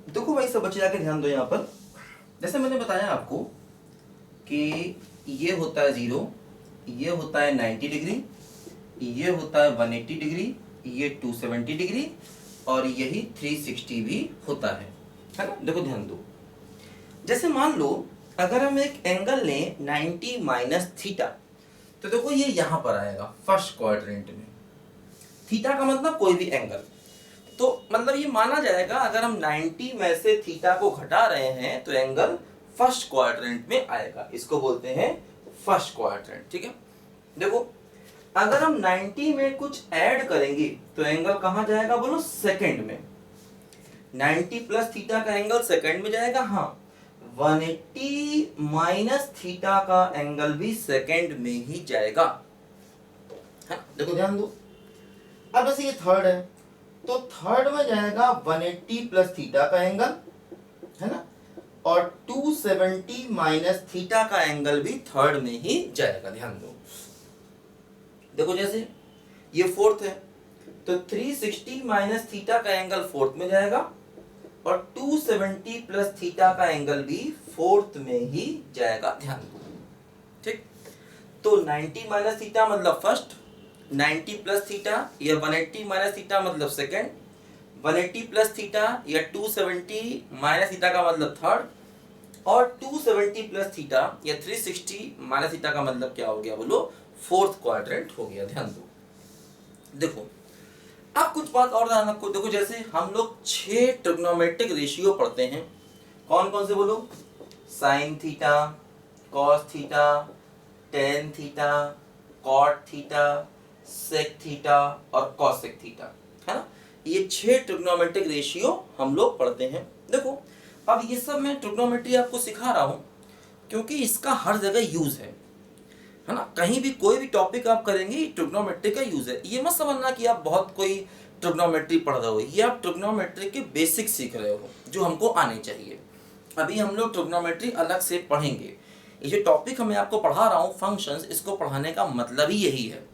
देखो भाई सब बच्चे जाके ध्यान दो यहाँ पर। जैसे मैंने बताया आपको कि ये होता है 0, ये होता है 90 डिग्री, ये होता है 180 डिग्री, ये 270 डिग्री और यही 360 भी होता है ना। देखो ध्यान दो, जैसे मान लो अगर हम एक एंगल लें 90 माइनस थीटा, तो देखो ये यहां पर आएगा फर्स्ट क्वाड्रेंट में। थीटा का मतलब कोई भी एंगल, तो मतलब ये माना जाएगा अगर हम 90 में से थीटा को घटा रहे हैं तो एंगल फर्स्ट क्वाड्रेंट में आएगा, इसको बोलते हैं फर्स्ट क्वाड्रेंट। ठीक है, देखो अगर हम 90 में कुछ ऐड करेंगे तो एंगल कहां जाएगा बोलो, सेकंड में। 90 प्लस थीटा का एंगल सेकंड में जाएगा। हाँ, 180 माइनस थीटा का एंगल भी सेकंड में ही जाएगा। हाँ, देखो ध्यान दो। अब जैसे ये थर्ड है तो थर्ड में जाएगा 180 प्लस थीटा का एंगल, है ना, और 270 माइनस थीटा का एंगल भी थर्ड में ही जाएगा। ध्यान दो, देखो जैसे ये फोर्थ है तो 360 माइनस थीटा का एंगल फोर्थ में जाएगा और 270 प्लस थीटा का एंगल भी फोर्थ में ही जाएगा। ध्यान दो, ठीक। तो 90 माइनस थीटा मतलब फर्स्ट, 90 प्लस थीटा या 180 माइनस थीटा मतलब सेकंड, 180 प्लस थीटा या 270 माइनस थीटा का मतलब थर्ड, और 270 प्लस थीटा या 360 माइनस थीटा का मतलब क्या हो गया बोलो, फोर्थ क्वाड्रेंट हो गया। ध्यान दो, देखो अब कुछ बात और ध्यान रखो। देखो जैसे हम लोग 6 ट्रिग्नोमेट्रिक रेशियो पढ़ते हैं, कौन कौन से बोलो, sine theta, cos theta, tan theta, cot theta, sec theta और कॉसेक थीटा, है ना। ये 6 ट्रिग्नोमेट्रिक रेशियो हम लोग पढ़ते हैं। देखो अब ये सब मैं ट्रिग्नोमेट्री आपको सिखा रहा हूं क्योंकि इसका हर जगह यूज है ना। कहीं भी कोई भी टॉपिक आप करेंगे ट्रिग्नोमेट्री का यूज है। ये मत समझना कि आप बहुत कोई ट्रिग्नोमेट्री पढ़ रहे हो, ये आप ट्रिग्नोमेट्री के बेसिक सीख रहे हो जो हमको आने चाहिए। अभी हम लोग ट्रिग्नोमेट्री अलग से पढ़ेंगे। ये जो टॉपिक मैं आपको पढ़ा रहा हूँ फंक्शंस, इसको पढ़ाने का मतलब ही यही है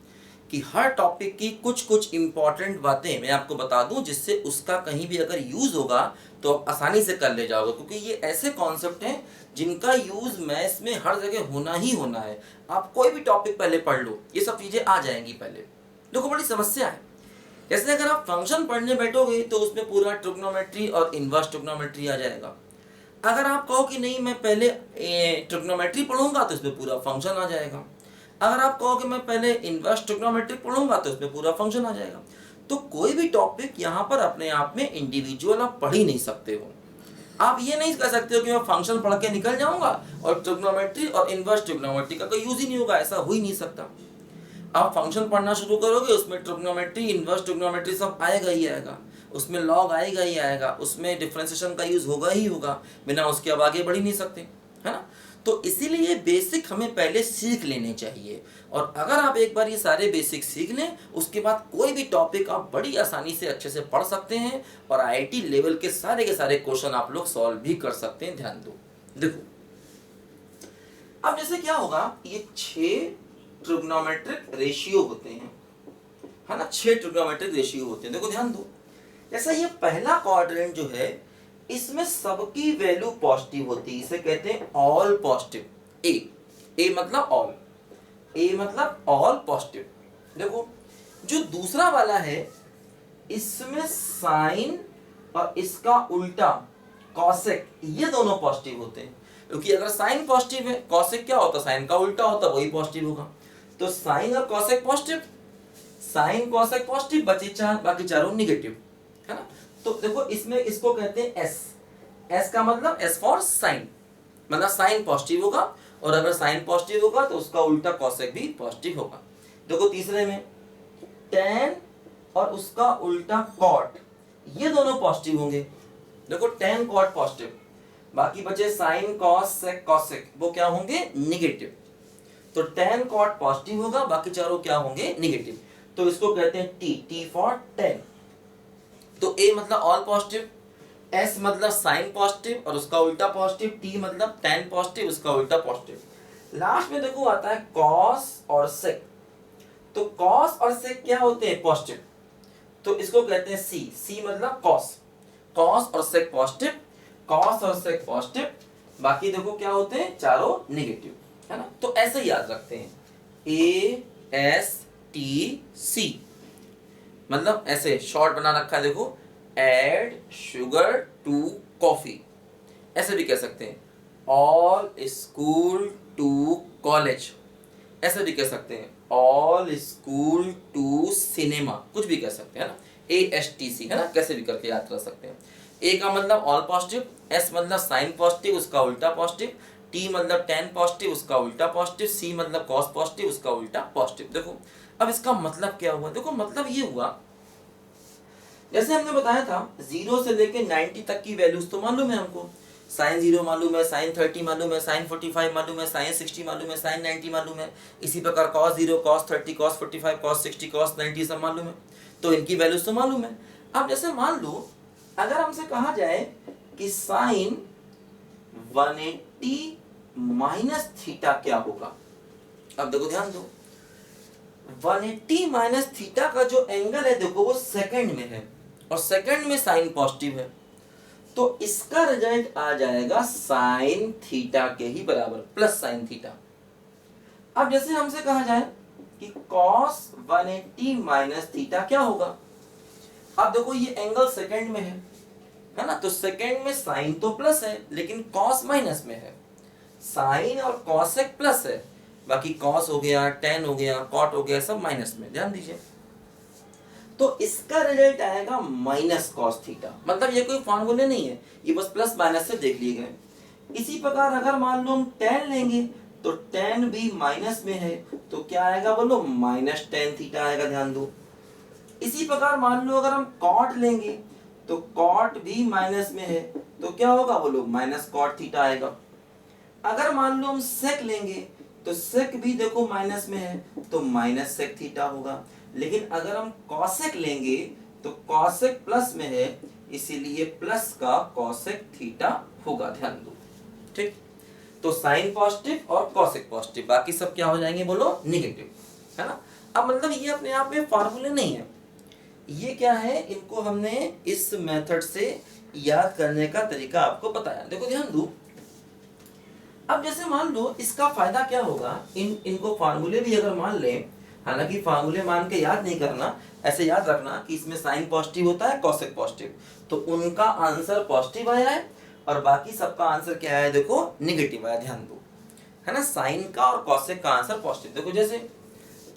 कि हर टॉपिक की कुछ कुछ इंपॉर्टेंट बातें मैं आपको बता दूं जिससे उसका कहीं भी अगर यूज होगा तो आप आसानी से कर ले जाओगे, क्योंकि ये ऐसे कॉन्सेप्ट हैं जिनका यूज मैथ्स में हर जगह होना ही होना है। आप कोई भी टॉपिक पहले पढ़ लो, ये सब चीजें आ जाएंगी पहले। देखो बड़ी समस्या है, जैसे अगर आप फंक्शन पढ़ने बैठोगे तो उसमें पूरा ट्रिग्नोमेट्री और इनवर्स ट्रिग्नोमेट्री आ जाएगा। अगर आप कहो कि नहीं मैं पहले ट्रिग्नोमेट्री पढ़ूंगा तो इसमें पूरा फंक्शन आ जाएगा। अगर आप कहो कि मैं पहले इनवर्स ट्रिग्नोमेट्री पढ़ूंगा तो इसमें पूरा फंक्शन आ जाएगा। तो कोई भी टॉपिक यहाँ पर अपने आप में इंडिविजुअल आप पढ़ ही नहीं सकते हो। आप ये नहीं कह सकते हो कि मैं फंक्शन पढ़ के निकल जाऊंगा और ट्रिग्नोमेट्री और इनवर्स ट्रिग्नोमेट्री का कोई यूज ही नहीं होगा, ऐसा हो ही नहीं सकता। आप फंक्शन पढ़ना शुरू करोगे उसमें ट्रिग्नोमेट्री, इनवर्स ट्रिग्नोमेट्री सब आएगा ही आएगा, उसमें लॉग आएगा ही आएगा, उसमें डिफरेंशिएशन का यूज होगा ही होगा, बिना उसके अब आगे बढ़ ही नहीं सकते, है ना। तो इसीलिए बेसिक हमें पहले सीख लेने चाहिए, और अगर आप एक बार ये सारे बेसिक सीख लें उसके बाद कोई भी टॉपिक आप बड़ी आसानी से अच्छे से पढ़ सकते हैं और आईआईटी लेवल के सारे क्वेश्चन आप लोग सॉल्व भी कर सकते हैं। ध्यान दो, देखो अब जैसे क्या होगा, ये 6 ट्रिग्नोमेट्रिक रेशियो होते हैं, है ना, 6 ट्रिग्नोमेट्रिक रेशियो होते हैं। देखो ध्यान दो, जैसा ये पहला क्वाड्रेंट जो है इसमें सबकी वैल्यू पॉजिटिव होती है, इसे कहते हैं ऑल पॉजिटिव। ए मतलब ऑल, ए मतलब ऑल पॉजिटिव। देखो जो दूसरा वाला है इसमें साइन और इसका उल्टा कॉसेक, ये दोनों पॉजिटिव होते हैं, क्योंकि अगर साइन पॉजिटिव है कॉसेक क्या होता है, साइन का उल्टा होता है, वही पॉजिटिव होगा। तो साइन और cosec positive, sign cosec positive, बचे 4, बाकी चारों निगेटिव, है ना। तो देखो इसमें इसको कहते हैं एस, एस का मतलब एस फॉर साइन, मतलब साइन पॉजिटिव होगा और अगर साइन पॉजिटिव होगा तो उसका उल्टा कॉसेक भी पॉजिटिव होगा। देखो तीसरे में टेन और उसका उल्टा कॉट, ये दोनों पॉजिटिव होंगे। देखो टेन कॉट पॉजिटिव, बाकी बचे साइन कॉस सेक कॉसेक, वो क्या होंगे, निगेटिव। तो टेन कॉट पॉजिटिव होगा, बाकी चारों क्या होंगे, निगेटिव। तो इसको कहते हैं टी, टी फॉर टेन। तो ए मतलब ऑल पॉजिटिव, एस मतलब साइन पॉजिटिव और उसका उल्टा पॉजिटिव, टी मतलब टेन पॉजिटिव उसका उल्टा पॉजिटिव। लास्ट में देखो आता है कॉस और सेक। तो कॉस और सेक क्या होते हैं, पॉजिटिव, तो इसको कहते हैं सी, सी मतलब कॉस। कॉस और सेक पॉजिटिव, कॉस और सेक पॉजिटिव, बाकी देखो क्या होते हैं, चारों नेगेटिव, है ना। तो ऐसे ही याद रखते हैं, ASTC, मतलब ऐसे शॉर्ट बना रखा है देखो, एड शुगर टू कॉफी, ऐसे भी कह सकते हैं, ऑल स्कूल टू कॉलेज, ऐसे भी कह सकते हैं, ऑल स्कूल टू सिनेमा, कुछ भी कह सकते हैं ना, ASTC, है ना, कैसे भी करके याद कर सकते हैं। A का मतलब ऑल पॉजिटिव, S मतलब साइन पॉजिटिव उसका उल्टा पॉजिटिव, T मतलब टेन पॉजिटिव उसका उल्टा पॉजिटिव, C मतलब कॉस पॉजिटिव उसका उल्टा पॉजिटिव। देखो अब इसका मतलब क्या हुआ, देखो मतलब ये हुआ, जैसे हमने बताया था 0 से लेके 90 तक की वैल्यूज तो मालूम है हमको, साइन 0 मालूम है, साइन 30 मालूम है, साइन 45 मालूम है, साइन 60 मालूम है, साइन 90 मालूम है, इसी प्रकार cos 0, cos 30, cos 45, cos 60, cos 90 सब मालूम है, तो इनकी वैल्यूज तो मालूम है। अब जैसे मान लो अगर हमसे कहा जाए कि साइन 180 माइनस थीटा क्या होगा, अब देखो ध्यान दो, 180 माइनस थीटा का जो एंगल है देखो वो सेकंड में है, और सेकंड में साइन पॉजिटिव है, तो इसका रिजल्ट आ जाएगा साइन थीटा के ही बराबर, प्लस साइन थीटा। अब जैसे हमसे कहा जाए कि cos 180 माइनस थीटा क्या होगा, अब देखो ये एंगल सेकंड में है ना, तो सेकंड में साइन तो प्लस है लेकिन cos माइनस में है, साइन और cosec प्लस है, बाकी cos हो गया, tan हो गया, cot हो गया, सब माइनस में, ध्यान दीजिए। तो इसका रिजल्ट आएगा माइनस कॉस थीटा, मतलब ये कोई फॉर्मूले नहीं है, ये बस प्लस माइनस से देख लिए गए। इसी प्रकार अगर मान लो हम tan लेंगे तो tan भी माइनस में है, तो क्या आएगा बोलो, माइनस tan थीटा आएगा, ध्यान दो। इसी प्रकार मान लो अगर हम cot लेंगे तो cot भी माइनस में है, तो क्या होगा बोलो, माइनस cot थीटा आएगा। अगर मान लो हम sec लेंगे तो sec भी देखो माइनस में है, तो माइनस sec थीटा होगा। लेकिन अगर हम cosec लेंगे तो cosec प्लस में है, इसीलिए प्लस का cosec थीटा होगा, ध्यान दो, ठीक। तो साइन पॉजिटिव और cosec पॉजिटिव, बाकी सब क्या हो जाएंगे बोलो, नेगेटिव, है ना। अब मतलब ये अपने आप में फॉर्मूले नहीं है, ये क्या है, इनको हमने इस मेथड से याद करने का तरीका आपको बताया। देखो ध्यान दो, अब जैसे मान लो इसका फायदा क्या होगा, इनको फार्मूले भी अगर मान लें, हालांकि फार्मूले मान के याद नहीं करना, ऐसे याद रखना कि इसमें साइन पॉजिटिव होता है, cosec पॉजिटिव, तो उनका आंसर पॉजिटिव आया है और बाकी सबका आंसर क्या है, देखो नेगेटिव आया, ध्यान दो, है ना। साइन का और cosec का आंसर पॉजिटिव। देखो जैसे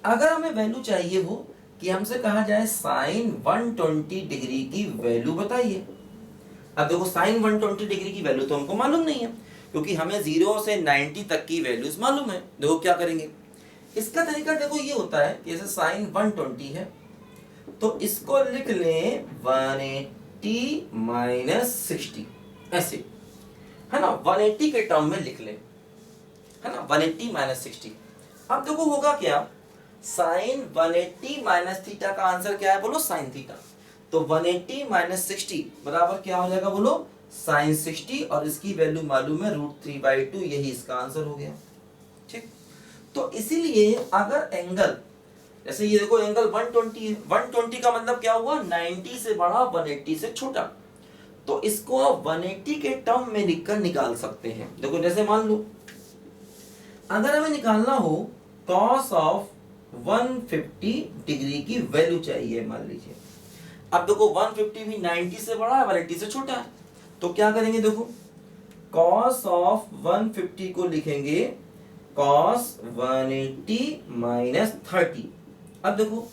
अगर हमें वैल्यू चाहिए हो कि हमसे कहा जाए साइन 120 डिग्री की वैल्यू बताइए, अब देखो साइन 120 डिग्री की वैल्यू तो हमको मालूम नहीं है, क्योंकि हमें 0 से 90 तक की वैल्यूज मालूम है। देखो क्या करेंगे, इसका तरीका देखो ये होता है कि जैसे साइन 120 है तो इसको लिख लें 180 माइनस 60, ऐसे, है ना, 180 के टर्म में लिख लें, है ना, 180 माइनस 60। अब देखो होगा क्या, साइन 180 माइनस थीटा का आंसर क्या है बोलो, साइन थीटा, तो 180 माइनस 60 बराबर क्या हो जाएगा बोलो, साइन 60, और इसकी वैल्यू मालूम है √3/2, यही इसका आंसर हो गया, ठीक। तो इसीलिए अगर एंगल, जैसे ये देखो एंगल 120 है, 120 का मतलब क्या हुआ, 90 से बड़ा 180 से छोटा, तो इसको आप 180 के टर्म में लिखकर निकाल सकते हैं। देखो जैसे मान लो अगर हमें निकालना हो cos ऑफ 150 डिग्री की वैल्यू चाहिए, मान लीजिए, अब देखो 150 भी 90 से बड़ा है, 180 से छोटा है, तो क्या करेंगे, देखो cos ऑफ 150 को लिखेंगे cos 180 माइनस 30। अब देखो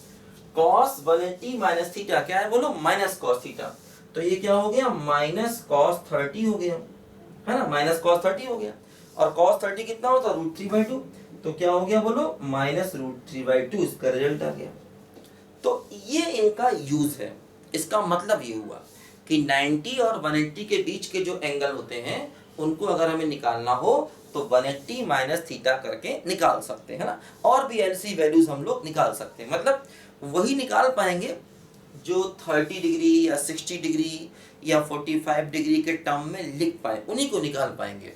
cos 180 माइनस थीटा क्या है बोलो, माइनस cos थीटा, तो ये क्या हो गया, माइनस cos 30 हो गया, है ना, माइनस cos 30 हो गया, और cos 30 कितना होता है, √3/2, तो क्या हो गया बोलो, माइनस √3/2, इसका रिजल्ट आ गया। तो ये इनका यूज है, इसका मतलब ये हुआ कि 90 और 180 के बीच के जो एंगल होते हैं उनको अगर हमें निकालना हो तो 180 माइनस थीटा करके निकाल सकते हैं ना, और भी ऐसी वैल्यूज हम लोग निकाल सकते हैं, मतलब वही निकाल पाएंगे जो 30 डिग्री या 60 डिग्री या 45 डिग्री के टर्म में लिख पाए, उन्हीं को निकाल पाएंगे,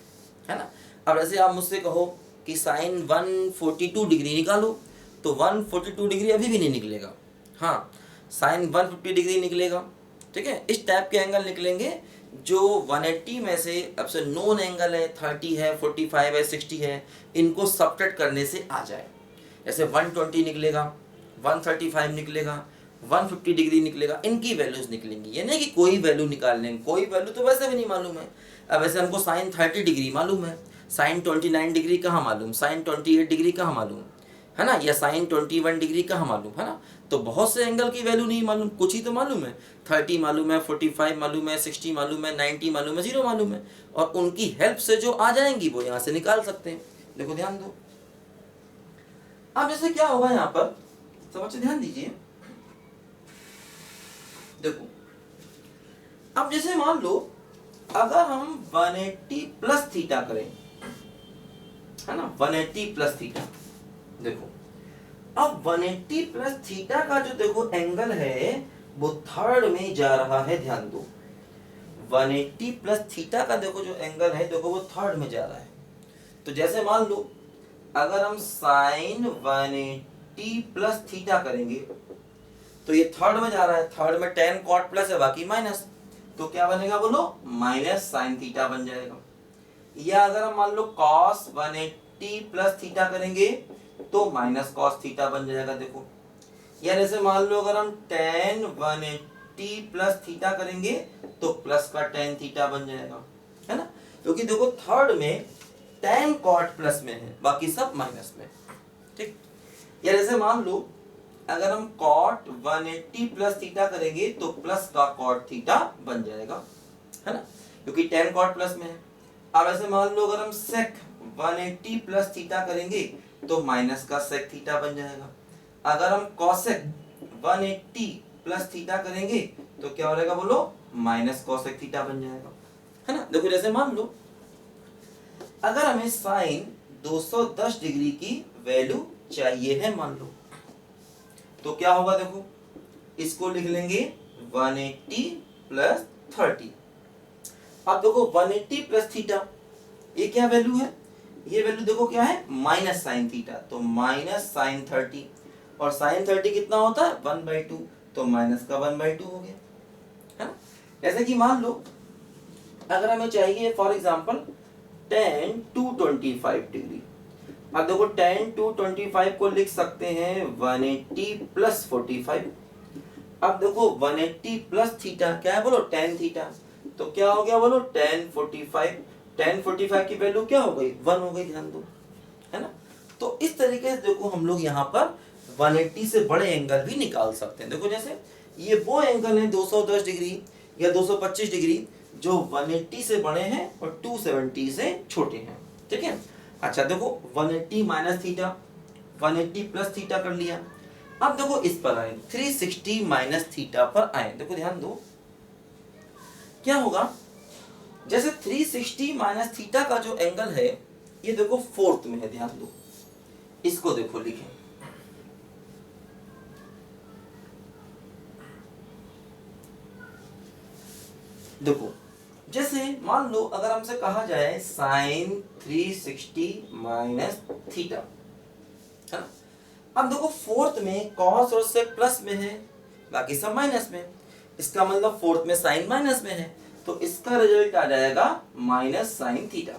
है ना। अब जैसे आप मुझसे कहो कि साइन 142 डिग्री निकालो, तो 142 डिग्री अभी भी नहीं निकलेगा, हाँ साइन 150 डिग्री निकलेगा, ठीक है, इस टाइप के एंगल निकलेंगे जो 180 में से अब से नोन एंगल है, 30 है, 45 है, 60 है, इनको सब्ट्रैक्ट करने से आ जाए। जैसे 120 निकलेगा, 135 निकलेगा, 150 डिग्री निकलेगा, इनकी वैल्यूज निकलेंगी। ये नहीं कि कोई वैल्यू निकाल लेंगे, कोई वैल्यू तो वैसे भी नहीं मालूम है। अब वैसे हमको साइन 30 डिग्री मालूम है, साइन 29 डिग्री कहाँ मालूम, साइन 28 डिग्री कहाँ मालूम है ना, या साइन 21 डिग्री कहाँ मालूम है ना। तो बहुत से एंगल की वैल्यू नहीं मालूम, कुछ ही तो मालूम है। 30 मालूम है, 45 मालूम है, 60 मालूम है, 90 मालूम है, 0 मालूम है, और उनकी हेल्प से जो आ जाएंगी वो यहाँ से निकाल सकते हैं। देखो ध्यान दो, अब जैसे क्या होगा यहाँ पर, सब बच्चे ध्यान दीजिए। देखो अब जैसे मान लो अगर हम 180 प्लस थीटा करें, है ना, 180 प्लस थीटा। देखो अब 180 प्लस थीटा का जो देखो एंगल है वो थर्ड में जा रहा है, ध्यान दो। 180 प्लस थीटा का देखो जो एंगल है, देखो वो थर्ड में जा रहा है। तो जैसे मान लो अगर हम साइन 180 प्लस थीटा करेंगे तो ये थर्ड में जा रहा है, थर्ड में tan cot प्लस है, बाकी माइनस, तो क्या बनेगा बोलो, माइनस साइन थीटा बन जाएगा। या अगर हम मान लो cos 180 प्लस थीटा करेंगे तो माइनस cos थीटा बन जाएगा। देखो, या जैसे मान लो अगर हम tan 180 प्लस थीटा करेंगे तो प्लस का tan थीटा बन जाएगा, है ना, क्योंकि देखो थर्ड में tan cot प्लस में है, बाकी सब माइनस में, ठीक। या जैसे मान लो अगर हम cot 180 प्लस थीटा करेंगे तो प्लस का cot थीटा बन जाएगा, है ना, क्योंकि tan cot प्लस में है। अब ऐसे मान लो अगर हम sec 180 प्लस थीटा करेंगे तो माइनस का sec थीटा बन जाएगा। अगर हम cosec 180 प्लस थीटा करेंगे तो क्या हो जाएगा बोलो, माइनस cosec थीटा बन जाएगा, है ना। देखो जैसे मान लो अगर हमें साइन 210 डिग्री की वैल्यू चाहिए है मान लो, तो क्या होगा, देखो इसको लिख लेंगे 180 प्लस 30। अब देखो 180 प्लस थीटा, ये क्या वैल्यू है, ये वैल्यू देखो क्या है, माइनस साइन थीटा, तो माइनस साइन 30, और साइन 30 कितना होता है 1/2, तो माइनस का 1/2 हो गया, है ना। जैसे कि मान लो अगर हमें चाहिए फॉर एग्जांपल tan 225 डिग्री। अब देखो tan 225 को लिख सकते हैं 180 प्लस 45। अब देखो 180 प्लस थीटा क्या है बोलो, tan थीटा, तो क्या हो गया बोलो, tan 45। tan 45 की वैल्यू क्या हो गई, 1 हो गई, ध्यान दो, है ना। तो इस तरीके से देखो हम लोग यहाँ पर 180 से बड़े एंगल भी निकाल सकते हैं। देखो जैसे ये वो एंगल है 210 डिग्री या 225 डिग्री जो 180 से बड़े हैं और 270 से छोटे हैं, ठीक है। अच्छा देखो 180 माइनस थीटा, 180 प्लस थीटा कर लिया। अब देखो इस पर आए 360 माइनस थीटा पर आए, देखो ध्यान दो क्या होगा। जैसे 360 माइनस थीटा का जो एंगल है ये देखो फोर्थ में है, ध्यान दो, इसको देखो लिखें। देखो जैसे मान लो अगर हमसे कहा जाए साइन 360 माइनस थीटा, है ना। अब देखो फोर्थ में कॉस और सेक प्लस में है, बाकी सब माइनस में, इसका मतलब फोर्थ में साइन माइनस में है, तो इसका रिजल्ट आ जाएगा माइनस साइन थीटा।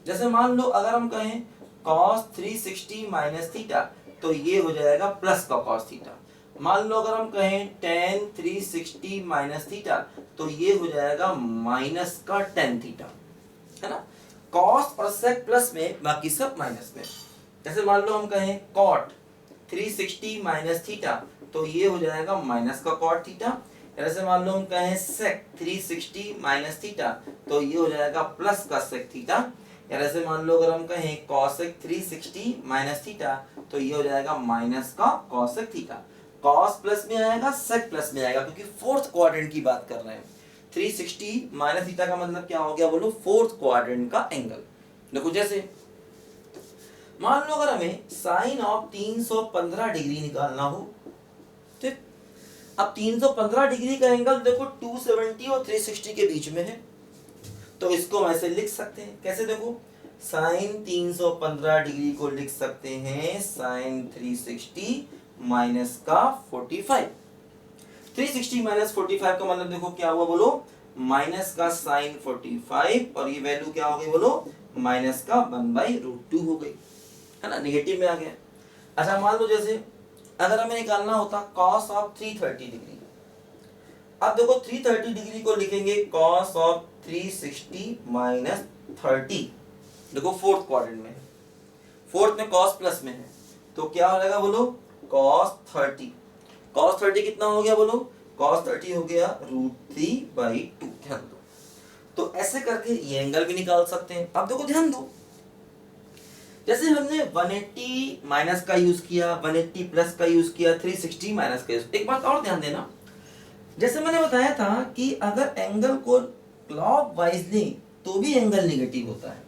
जैसे मान लो अगर हम कहें कॉस 360 माइनस थीटा तो ये हो जाएगा प्लस का कॉस थीटा। मान लो अगर हम कहें tan 360 माइनस थीटा तो ये हो जाएगा माइनस का tan थीटा, है ना। कॉस और सेक प्लस में, बाकी सब माइनस में। जैसे मान लो हम कहें cot 360 माइनस थीटा तो ये हो जाएगा माइनस का cot थीटा। जैसे मान लो हम कहें sec 360 माइनस थीटा तो ये हो जाएगा प्लस का sec थीटा। या जैसे मान लो अगर हम कहें cosec 360 माइनस थीटा तो ये हो जाएगा माइनस का cosec थीटा। cos प्लस में आएगा, sec प्लस में आएगा, क्योंकि फोर्थ क्वाड्रेंट की बात कर रहे हैं। 360 माइनस थीटा का मतलब क्या हो गया बोलो, फोर्थ क्वाड्रेंट का एंगल। देखो जैसे मान लो अगर हमें साइन ऑफ 315 डिग्री निकालना हो, ठीक। अब 315 डिग्री का एंगल देखो 270 और 360 के बीच में है, तो इसको हम ऐसे लिख सकते हैं, कैसे देखो साइन 315 डिग्री को लिख सकते हैं साइन 360 माइनस का 45। 360 माइनस 45 का मतलब देखो क्या हुआ बोलो, माइनस का साइन 45 और ये वैल्यू क्या हो गई बोलो, माइनस का 1/√2 हो गई, है ना, निगेटिव में आ गया। अच्छा मान लो जैसे अगर हमें निकालना होता कॉस ऑफ 330 डिग्री, अब देखो 330 डिग्री को लिखेंगे कॉस ऑफ 360 माइनस 30, देखो फोर्थ क्वाड्रेंट में है, फोर्थ में कॉस प्लस में है, तो क्या हो जाएगा बोलो, कॉस 30, कॉस 30 कितना हो गया बोलो, कॉस 30 हो गया √3/2, ध्यान दो। तो ऐसे करके ये एंगल भी निकाल सकते हैं। अब देखो ध्यान दो, जैसे हमने 180 माइनस का यूज किया, 180 प्लस का यूज किया, 360 माइनस का यूज, एक बात और ध्यान देना, जैसे मैंने बताया था कि अगर एंगल को क्लॉकवाइज लें तो भी एंगल नेगेटिव होता है,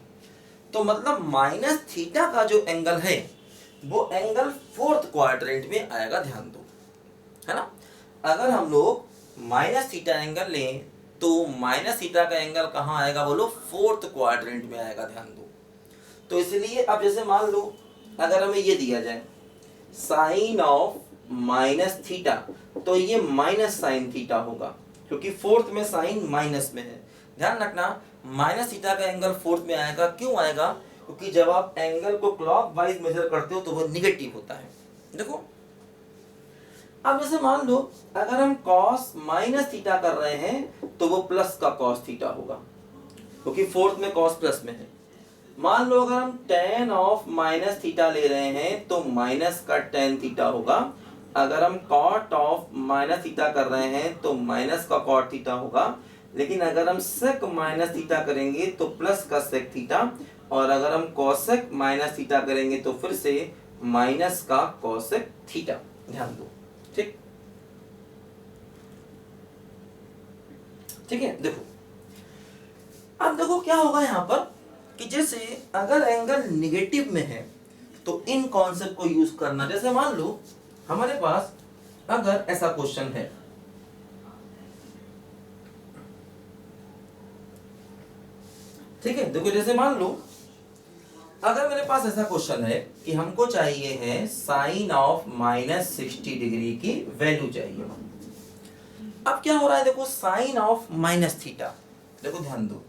तो मतलब माइनस थीटा का जो एंगल है वो एंगल फोर्थ क्वाड्रेंट में आएगा, ध्यान दो, है ना। अगर हम लोग माइनस थीटा एंगल लें तो माइनस थीटा का एंगल कहाँ आएगा बोलो, फोर्थ क्वाड्रेंट में आएगा, ध्यान दो। तो इसलिए अब जैसे मान लो अगर हमें ये दिया जाए साइन ऑफ माइनस थीटा, तो ये माइनस साइन थीटा होगा, क्योंकि फोर्थ में साइन माइनस में है। ध्यान रखना माइनस थीटा का एंगल फोर्थ में आएगा, क्यों आएगा, क्योंकि जब आप एंगल को क्लॉकवाइज मेजर करते हो तो वो निगेटिव होता है। देखो अब जैसे मान लो अगर हम कॉस माइनस थीटा कर रहे हैं तो वो प्लस का कॉस थीटा होगा, क्योंकि फोर्थ में कॉस प्लस में है। मान लो अगर हम टेन ऑफ माइनस थीटा ले रहे हैं तो माइनस का टेन थीटा होगा, अगर हम कॉट ऑफ माइनस थीटा कर रहे हैं तो माइनस का कॉट थीटा होगा, लेकिन अगर हम सेक माइनस थीटा करेंगे तो प्लस का सेक थीटा, और अगर हम कॉसेक माइनस थीटा करेंगे तो फिर से माइनस का कॉसेक थीटा, ध्यान दो, ठीक ठीक है। देखो अब देखो क्या होगा यहाँ पर कि जैसे अगर एंगल निगेटिव में है तो इन कॉन्सेप्ट को यूज करना, जैसे मान लो हमारे पास अगर ऐसा क्वेश्चन है, ठीक है, देखो जैसे मान लो अगर मेरे पास ऐसा क्वेश्चन है कि हमको चाहिए है साइन ऑफ माइनस 60 डिग्री की वैल्यू चाहिए। अब क्या हो रहा है, देखो साइन ऑफ माइनस थीटा, देखो ध्यान दो,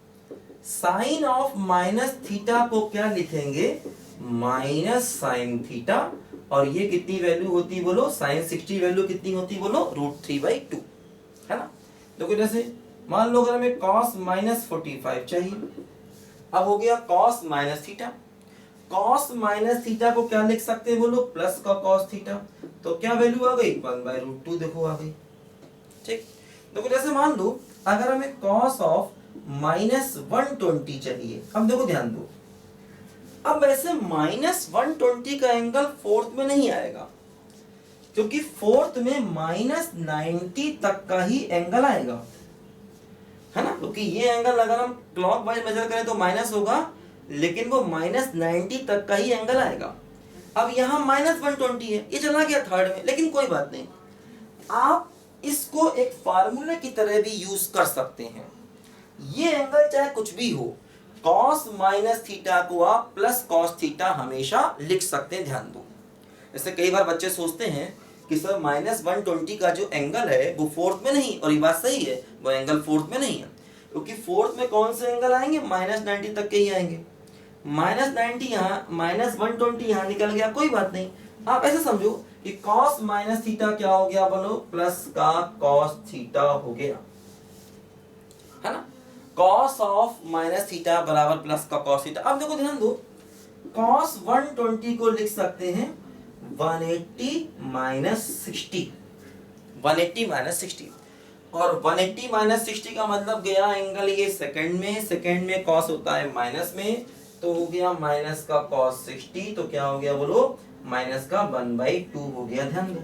साइन ऑफ माइनस थीटा को क्या लिखेंगे, माइनस साइन थीटा, और ये कितनी वैल्यू होती बोलो, साइन 60 वैल्यू कितनी होती बोलो, √3/2, है ना। देखो जैसे मान लो अगर हमें कॉस माइनस 45 चाहिए, अब हो गया cos minus theta, cos minus theta को क्या लिख सकते हैं बोलो, प्लस का कॉस थीटा, तो क्या वैल्यू आ गई, 1/√2, देखो आ गई, ठीक। देखो जैसे मान लो अगर हमें कॉस ऑफ माइनस 120 चाहिए, अब देखो ध्यान दो, अब वैसे माइनस 120 का एंगल फोर्थ में नहीं आएगा, क्योंकि फोर्थ में माइनस 90 तक का ही एंगल आएगा, है ना, क्योंकि ये एंगल अगर हम क्लॉकवाइज मेजर करें तो माइनस होगा, लेकिन वो माइनस 90 तक का ही एंगल आएगा। अब यहाँ माइनस 120 है, ये चला गया थर्ड में, लेकिन कोई बात नहीं, आप इसको एक फार्मूले की तरह भी यूज कर सकते हैं। ये एंगल चाहे कुछ भी हो, कॉस माइनस थीटा को आप प्लस कॉस थीटा हमेशा लिख सकते हैं, ध्यान दो। जैसे कई बार बच्चे सोचते हैं कि सर माइनस 120 का जो एंगल है वो फोर्थ में नहीं, और ये बात सही है, वो एंगल फोर्थ में नहीं है, क्योंकि फोर्थ में कौन से एंगल आएंगे, माइनस 90 तक के ही आएंगे। माइनस 90 यहाँ, माइनस 120 यहाँ निकल गया, कोई बात नहीं, आप ऐसे समझो कि कॉस माइनस थीटा क्या हो गया बोलो, प्लस का कॉस थीटा हो गया, है ना। कॉस ऑफ माइनस थीटा बराबर प्लस का कॉस थीटा। अब देखो ध्यान दो, कॉस 120 को लिख सकते हैं 180 माइनस 60, 180 माइनस 60, और 180 माइनस 60 का मतलब गया एंगल ये सेकंड में, सेकंड में कॉस होता है माइनस में, तो हो गया माइनस का कॉस 60, तो क्या हो गया बोलो, माइनस का 1/2 हो गया, ध्यान दो,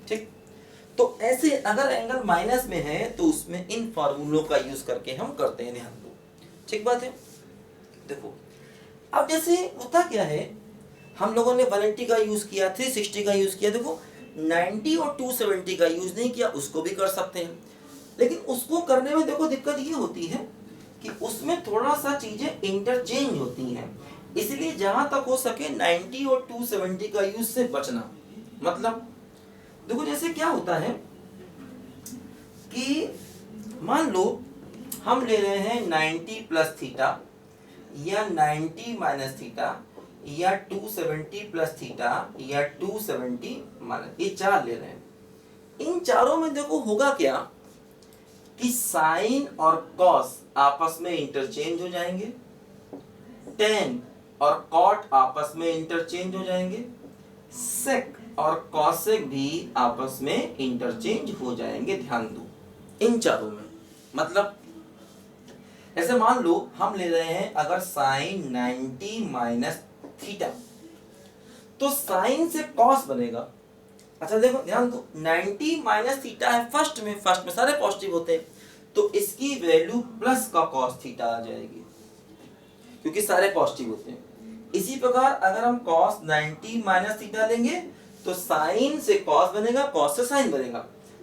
ठीक। तो ऐसे अगर एंगल माइनस में है तो उसमें इन फार्मूलों का यूज करके हम करते हैं, ध्यान दो, ठीक बात है। देखो अब जैसे होता क्या है, हम लोगों ने 180 का यूज किया, 360 का यूज किया, देखो 90 और 270 का यूज नहीं किया, उसको भी कर सकते हैं, लेकिन उसको करने में देखो दिक्कत ये होती है कि उसमें थोड़ा सा चीजें इंटरचेंज होती हैं, इसलिए जहां तक हो सके 90 और 270 का यूज से बचना। मतलब देखो जैसे क्या होता है कि मान लो हम ले रहे हैं 90 प्लस थीटा या 90 माइनस थीटा या 270 प्लस थीटा या 270 माइनस, ये चार ले रहे हैं। इन चारों में देखो होगा क्या कि साइन और कॉस आपस में इंटरचेंज हो जाएंगे, टेन और कॉट आपस में इंटरचेंज हो जाएंगे, सेक और कॉसेक भी आपस में इंटरचेंज हो जाएंगे। ध्यान दो इन चारों में, मतलब ऐसे मान लो हम ले रहे हैं अगर साइन 90 माइनस थीटा, तो साइन से कॉस बनेगा। अच्छा देखो ध्यान दो, 90 माइनस थीटा है फर्स्ट में सारे पॉजिटिव होते हैं, तो इसकी वैल्यू प्लस का कॉस थीटा आ जाएगी क्योंकि सारे पॉजिटिव होते हैं। इसी प्रकार अगर हम कॉस 90 माइनस थीटा लेंगे तो साइन से कॉस बनेगा, कॉस से साइन बनेगा,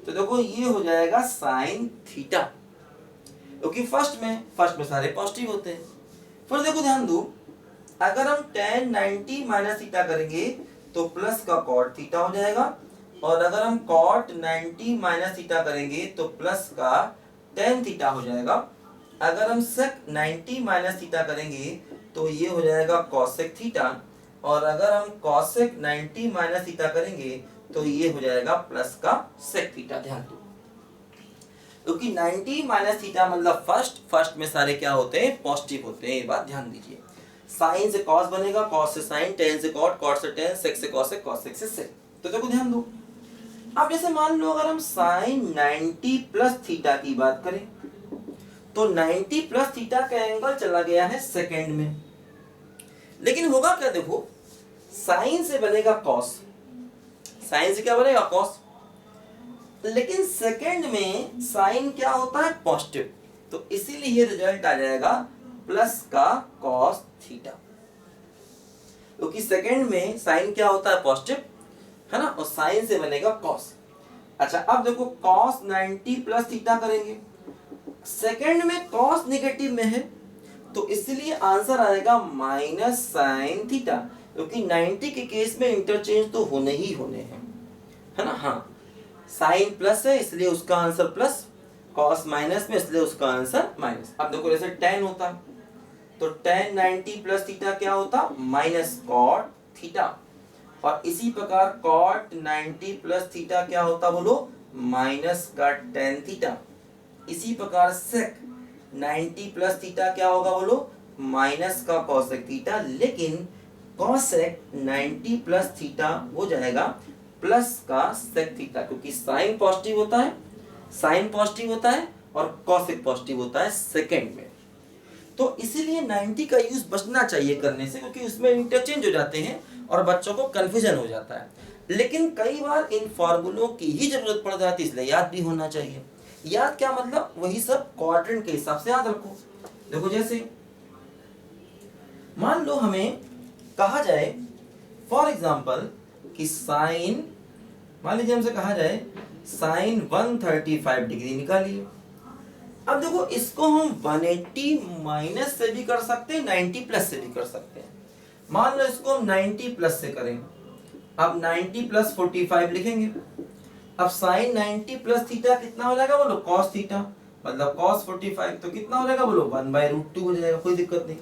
तो देखो ये हो जाएगा साइन थीटा, क्योंकि फर्स्ट में सारे पॉजिटिव होते हैं। फिर देखो ध्यान दो, अगर हम tan 90 माइनस थीटा करेंगे तो प्लस का कॉट थीटा हो जाएगा, और अगर हम कॉट 90 माइनस थीटा करेंगे तो प्लस का tan थीटा हो जाएगा। अगर हम sec 90 माइनस थीटा करेंगे तो ये हो जाएगा cosec थीटा, और अगर हम cosec 90 माइनस थीटा करेंगे तो ये हो जाएगा प्लस का sec थीटा। ध्यान दो, क्योंकि 90 माइनस थीटा मतलब फर्स्ट में सारे क्या होते हैं, पॉजिटिव होते हैं, ये बात ध्यान दीजिए। साइन से कॉस बनेगा, कॉस से साइन, टेन से कॉट, कॉट से टेन, सेक से कॉसेक, कॉसेक से सेक। तो देखो ध्यान दो, अब जैसे मान लो अगर हम साइन 90 प्लस थीटा की बात करें तो 90 प्लस थीटा का एंगल चला गया है सेकंड में, लेकिन होगा क्या, देखो साइन से बनेगा कॉस, साइन से क्या बनेगा कॉस, लेकिन सेकंड में साइन क्या होता है पॉजिटिव, तो इसीलिए ये रिजल्ट आ जाएगा प्लस का कॉस थीटा, क्योंकि सेकंड में साइन क्या होता है पॉजिटिव है ना, और साइन से बनेगा कॉस। अच्छा अब देखो कॉस 90 प्लस थीटा करेंगे, सेकंड में कॉस नेगेटिव में है, तो इसलिए आंसर आएगा माइनस साइन थीटा, क्योंकि 90 के केस में इंटरचेंज तो होने ही होने हैं, है ना। हाँ, साइन प्लस है इसलिए उसका आंसर प्लस, कॉस माइनस में इसलिए उसका आंसर माइनस। अब देखो जैसे टेन होता तो टेन 90 प्लस थीटा क्या होता, माइनस कॉट थीटा, और इसी प्रकार कॉट 90 प्लस थीटा क्या होता बोलो, माइनस का टेन थीटा। इसी प्रकार सेक 90 प्लस थीटा क्या होगा बोलो, माइनस का कॉसेक थीटा, लेकिन कॉसेक 90 प्लस थीटा हो जाएगा प्लस का सेक थीटा, क्योंकि साइन पॉजिटिव होता है, साइन पॉजिटिव होता है और कॉसेक पॉजिटिव होता है सेकंड में। तो इसीलिए 90 का यूज बचना चाहिए करने से, क्योंकि उसमें इंटरचेंज हो जाते हैं और बच्चों को कंफ्यूजन हो जाता है। लेकिन कई बार इन फॉर्मूलों की ही जरूरत पड़ जाती है, इसलिए याद भी होना चाहिए। याद क्या मतलब, वही सब क्वाड्रेंट के हिसाब से याद रखो। देखो जैसे मान लो हमें कहा जाए फॉर एग्जांपल कि साइन, मान लीजिए हमसे कहा जाए साइन 135 डिग्री निकालिए। अब देखो इसको हम 180 माइनस से भी कर सकते हैं, 90 प्लस से भी कर सकते हैं। मान लो इसको हम 90 प्लस से करें, अब 90 प्लस 45 लिखेंगे। अब साइन 90 प्लस थीटा कितना हो जाएगा बोलो, कॉस थीटा, मतलब कॉस 45, तो कितना हो जाएगा बोलो, 1/√2 हो जाएगा, कोई दिक्कत नहीं।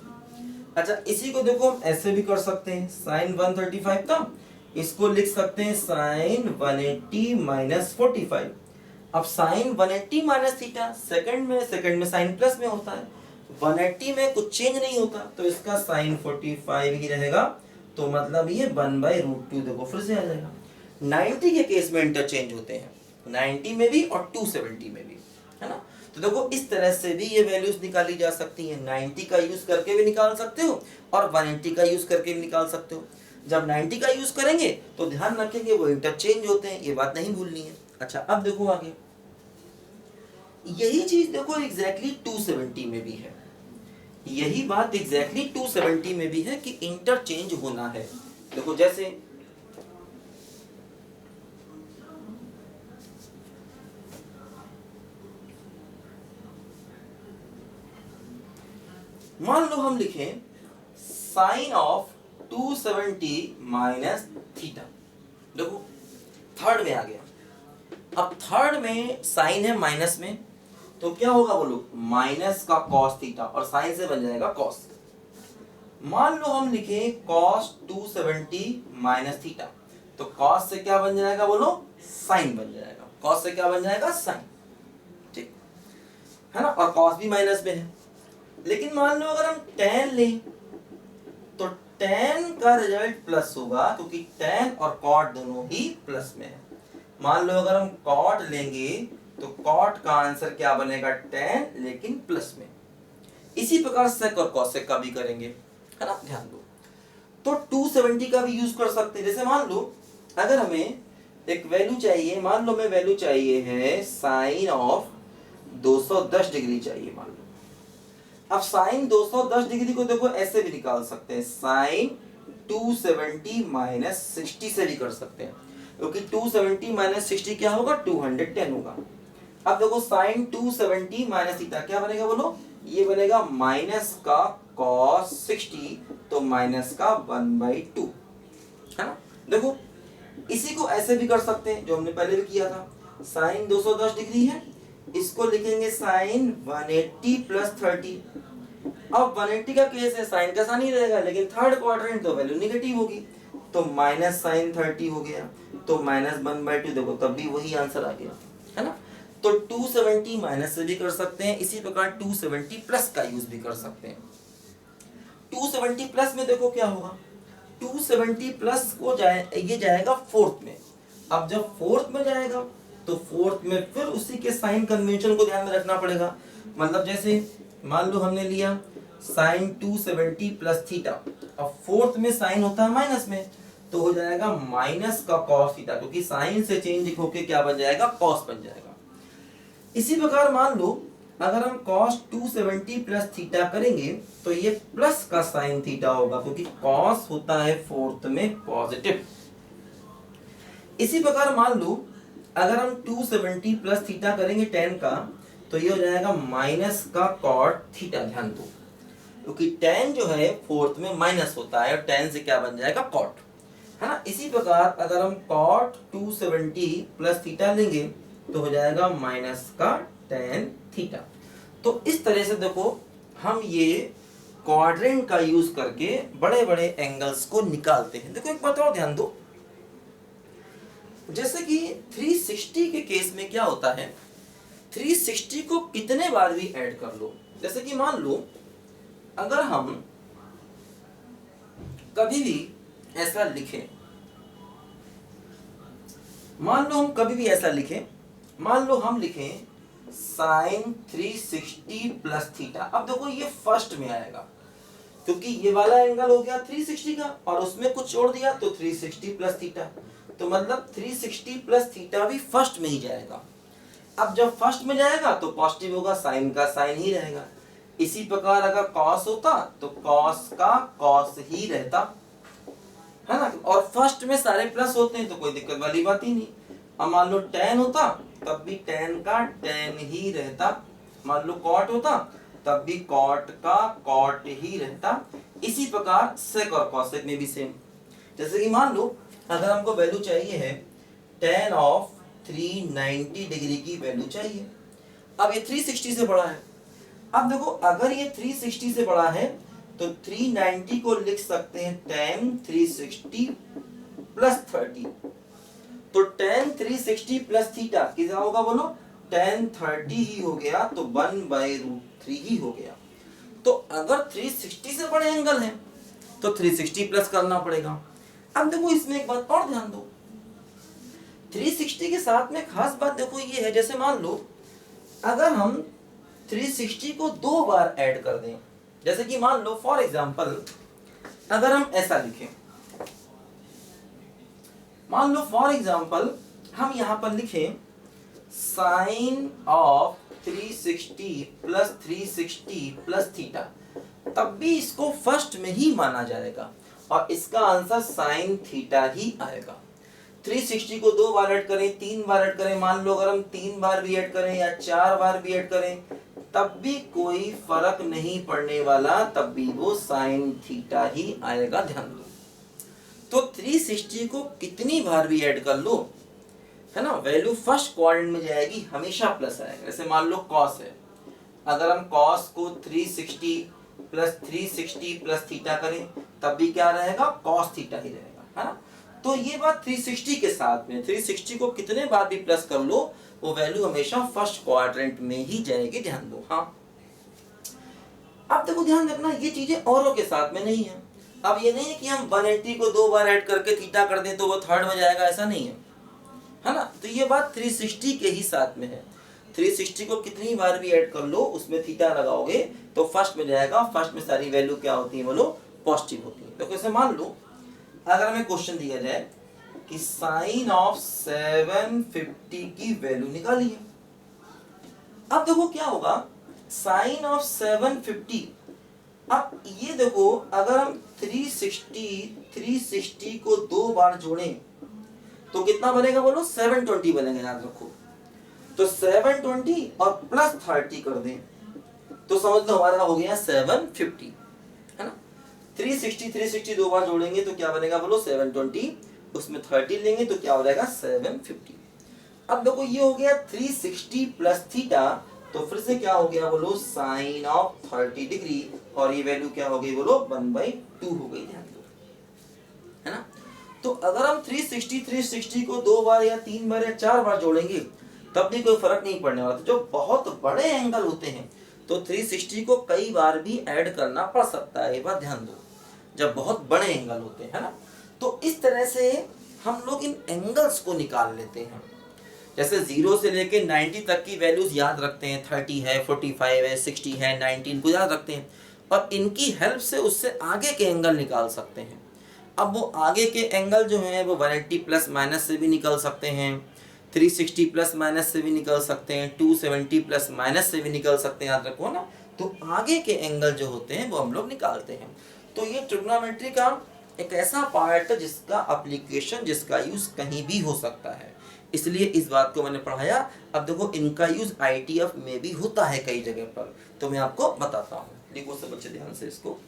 अच्छा इसी को देखो हम ऐसे भी कर सकते हैं, साइन 135 था, इसको लिख सकते हैं साइन 180 माइनस 45। अब साइन 180 माइनस थीटा सेकंड में साइन प्लस में होता है, 180 में कुछ चेंज नहीं होता, तो इसका साइन 45 ही रहेगा, तो मतलब ये 1/√2 देखो फिर से आ जाएगा। 90 के केस में इंटरचेंज होते हैं, 90 में भी और 270 में भी, है ना। तो देखो इस तरह से भी ये वैल्यूज निकाली जा सकती हैं, 90 का यूज करके भी निकाल सकते हो और 180 का यूज करके भी निकाल सकते हो। जब 90 का यूज करेंगे तो ध्यान रखेंगे वो इंटरचेंज होते हैं, ये बात नहीं भूलनी है। अच्छा अब देखो आगे, यही चीज देखो एग्जैक्टली 270 में भी है, यही बात एग्जैक्टली 270 में भी है कि इंटरचेंज होना है। देखो जैसे मान लो हम लिखें साइन ऑफ 270 माइनस थीटा, देखो थर्ड में आ गया। अब थर्ड में साइन है माइनस में, तो क्या होगा बोलो, माइनस का कॉस थीटा, और साइन से बन जाएगा कॉस। मान लो हम लिखे cos 270 माइनस थीटा, तो cos से क्या बन जाएगा बोलो, साइन बन जाएगा। cos से क्या बन जाएगा, साइन, ठीक है ना, और cos भी माइनस में है। लेकिन मान लो अगर हम tan लें तो tan का रिजल्ट प्लस होगा, क्योंकि tan और cot दोनों ही प्लस में है। मान लो अगर हम cot लेंगे तो cot का आंसर क्या बनेगा, tan, लेकिन प्लस में। इसी प्रकार sec और cosec का भी करेंगे, है ना, ध्यान दो। तो 270 का भी यूज कर सकते हैं। जैसे मान लो अगर हमें एक वैल्यू चाहिए, मान लो हमें वैल्यू चाहिए है साइन ऑफ 210 डिग्री चाहिए मान लो। अब साइन 210 डिग्री को देखो ऐसे भी निकाल सकते हैं, साइन 270 माइनस 60 से भी कर सकते हैं, क्योंकि 270 माइनस 60 क्या होगा, 210 होगा। अब देखो साइन 270 माइनस थीटा क्या बनेगा बोलो, ये बनेगा माइनस का cos 60, तो माइनस का 1/2, है ना। देखो इसी को ऐसे भी कर सकते हैं जो हमने पहले भी किया था, साइन 210 डिग्री है, इसको लिखेंगे साइन 180 प्लस 30। अब 180 का केस है, साइन का साइन ही रहेगा, लेकिन थर्ड क्वाड्रेंट तो वैल्यू निगेटिव होगी, तो माइनस साइन 30 हो गया, तो माइनस 1/2, देखो तब भी वही आंसर आ गया, है ना। तो 270 माइनस से भी कर सकते हैं, इसी प्रकार 270 प्लस का यूज भी कर सकते हैं। 270 प्लस में देखो क्या होगा, 270 प्लस को ये जाएगा फोर्थ में। अब जब फोर्थ में जाएगा तो फोर्थ में फिर उसी के साइन कन्वेंशन को ध्यान में रखना पड़ेगा। मतलब जैसे मान लो हमने लिया साइन 270 प्लस थीटा, अब फोर्थ में साइन होता है माइनस में, तो हो जाएगा माइनस का कॉस थीटा, क्योंकि साइन से चेंज होके क्या बन जाएगा, कॉस बन जाएगा। इसी प्रकार मान लो अगर हम cos 270 प्लस थीटा करेंगे तो ये प्लस का साइन थीटा होगा, क्योंकि cos होता है फोर्थ में पॉजिटिव। इसी प्रकार मान लो अगर हम 270 प्लस थीटा करेंगे tan का, तो ये हो जाएगा माइनस का cot थीटा। ध्यान दो, क्योंकि tan जो है फोर्थ में माइनस होता है और tan से क्या बन जाएगा, cot, है ना। इसी प्रकार अगर हम cot 270 प्लस थीटा लेंगे तो हो जाएगा माइनस का tan थीटा। तो इस तरह से देखो हम ये क्वाड्रेंट का यूज करके बड़े बड़े एंगल्स को निकालते हैं। देखो एक बात और ध्यान दो, जैसे कि 360 के केस में क्या होता है, 360 को कितने बार भी ऐड कर लो। जैसे कि मान लो अगर हम कभी भी ऐसा लिखें, मान लो हम कभी भी ऐसा लिखें, मान लो हम लिखें साइन 360 प्लस थीटा। अब देखो ये फर्स्ट में आएगा, क्योंकि ये वाला एंगल हो गया 360 का और उसमें कुछ जोड़ दिया तो 360 प्लस थीटा, तो मतलब 360 प्लस थीटा भी फर्स्ट में ही जाएगा। अब जब फर्स्ट में जाएगा तो पॉजिटिव होगा, साइन का साइन ही रहेगा। इसी प्रकार अगर कॉस होता तो कॉस का कॉस ही रहता, है ना, और फर्स्ट में सारे प्लस होते हैं तो कोई दिक्कत वाली बात ही नहीं। अब मान लो tan होता तब भी tan का tan ही रहता, मान लो cot होता तब भी cot का cot ही रहता। इसी प्रकार sec और cosec में भी सेम। जैसे कि मान लो अगर हमको वैल्यू चाहिए है tan ऑफ 390 डिग्री की वैल्यू चाहिए, अब ये 360 से बड़ा है। अब देखो अगर ये 360 से बड़ा है तो 390 को लिख सकते हैं tan 360 प्लस 30, तो tan 360 प्लस थीटा कितना होगा बोलो, tan 30 ही हो गया, तो 1/√3 ही हो गया। तो अगर 360 से बड़े एंगल है तो 360 प्लस करना पड़ेगा। अब देखो इसमें एक बात और ध्यान दो, 360 के साथ में खास बात देखो ये है, जैसे मान लो अगर हम 360 को 2 बार ऐड कर दें, जैसे कि मान लो फॉर एग्जांपल अगर हम ऐसा लिखें, मान लो फॉर एग्जांपल हम यहां पर लिखें sine of 360 plus 360 plus theta, तब भी इसको फर्स्ट में ही माना जाएगा और इसका आंसर साइन थीटा ही आएगा। 360 को 2 बार ऐड करें, 3 बार ऐड करें, मान लो अगर हम 3 बार भी ऐड करें या 4 बार भी ऐड करें, तब भी कोई फर्क नहीं पड़ने वाला, तब भी वो साइन थीटा ही आएगा। ध्यान दो, तो 360 को कितनी बार भी ऐड कर लो है ना, वैल्यू फर्स्ट क्वाड्रेंट में जाएगी हमेशा प्लस आएगा। जैसे मान लो कॉस है, अगर हम कॉस को 360 प्लस 360 प्लस थीटा करें तब भी क्या रहेगा, कॉस थीटा ही रहेगा, है ना। तो ये बात 360 के साथ में, 360 को कितने बार भी प्लस कर लो वो वैल्यू हमेशा फर्स्ट क्वाड्रेंट में ही जाएगी, ध्यान दो। हाँ, अब देखो ध्यान रखना ये चीजें औरों के साथ में नहीं है। अब ये नहीं है कि हम 180 को 2 बार ऐड करके थीटा कर दें तो वो थर्ड में जाएगा, ऐसा नहीं है ना। तो ये बात 360 के ही साथ में है। 360 को कितनी बार भी ऐड कर लो उसमें थीटा लगाओगे तो फर्स्ट में जाएगा। फर्स्ट में सारी वैल्यू क्या होती है बोलो, पॉजिटिव होती है। तो कैसे, मान लो अगर हमें क्वेश्चन दिया जाए कि साइन ऑफ 750 की वैल्यू निकाली है। अब देखो क्या होगा, साइन ऑफ 750, अब ये देखो अगर हम 360 को 2 बार जोड़ें तो कितना बनेगा बोलो, 720 बनेगा, याद रखो। तो 720 और प्लस 30 कर दें तो समझ लो हमारा हो गया 750, है ना। 360 2 बार जोड़ेंगे तो क्या बनेगा बोलो, 720, उसमें 30 लेंगे तो क्या हो जाएगा 750। अब देखो ये हो गया 360 प्लस थीटा, तो फिर से क्या हो गया बोलो, साइन ऑफ 30 डिग्री, और ये वैल्यू क्या हो गई बोलो, 1/2 हो गई, ध्यान दो, है ना। तो अगर हम 360 को 2 बार या 3 बार या 4 बार जोड़ेंगे तब भी कोई फर्क नहीं पड़ने वाला। तो जो बहुत बड़े एंगल होते हैं तो 360 को कई बार भी ऐड करना पड़ सकता है, ये बात ध्यान दो, जब बहुत बड़े एंगल होते हैं, है ना। तो इस तरह से हम लोग इन एंगल्स को निकाल लेते हैं। जैसे 0 से लेके 90 तक की वैल्यूज याद रखते हैं, 30 है, 45 है, 60 है, 19 को याद रखते हैं, और इनकी हेल्प से उससे आगे के एंगल निकाल सकते हैं। अब वो आगे के एंगल जो हैं वो 180 प्लस माइनस से भी निकल सकते हैं, 360 प्लस माइनस से भी निकल सकते हैं, 270 प्लस माइनस से भी निकल सकते हैं, याद रखो ना। तो आगे के एंगल जो होते हैं वो हम लोग निकालते हैं। तो ये ट्रिग्नोमेट्री का एक ऐसा पार्ट है जिसका एप्लीकेशन, जिसका यूज कहीं भी हो सकता है, इसलिए इस बात को मैंने पढ़ाया। अब देखो इनका यूज ITF में भी होता है कई जगह पर, तो मैं आपको बताता हूँ। देखो सब बच्चे ध्यान से इसको।